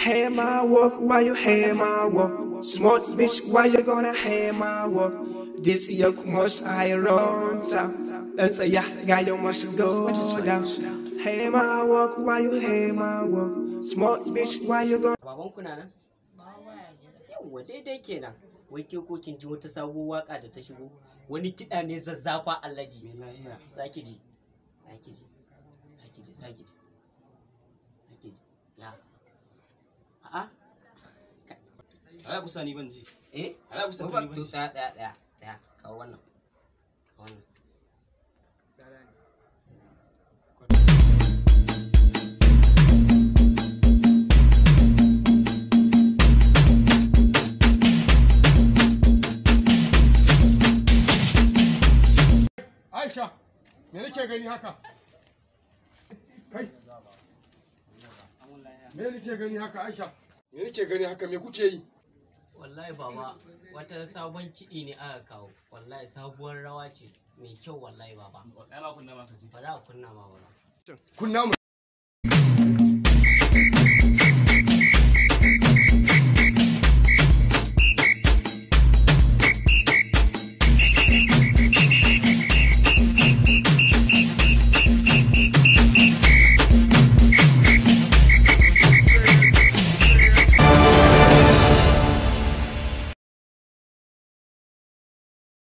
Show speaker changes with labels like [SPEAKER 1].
[SPEAKER 1] Hey my work, why you hey my work? Smart bitch, why you gonna hey my work? This year must I run down. Let's say yeah, guy you must go down. Hey my work, why you hey my work? Smart bitch, why you gonna?
[SPEAKER 2] Baban kuna nan? Yawwa daidai kenan. Wai ke ko kin ji wata sabuwar waka da ta shigo? Wani kiɗa ne zazzafa Allaji. Saki ji. Saki ji. Saki ji, saki ji. Saki ji. Ya. A'a.
[SPEAKER 3] Ala kusa ni ban ji.
[SPEAKER 2] Ala kusa ni ban ji. Ɗaya. Kawo wannan. Kawo wannan.
[SPEAKER 4] Aisha, me nake gani haka? Kai. Me nake gani haka Aisha? Me nake gani haka me kuke yi?
[SPEAKER 2] Wallahi baba, wata sabon kiɗi ne aka kawo. Wallahi sabuwar rawa ce mai kyau wallahi baba.
[SPEAKER 3] Ai ma kunna ma ka ji.
[SPEAKER 2] Ba za a kunna ma baba.
[SPEAKER 4] Kunna mu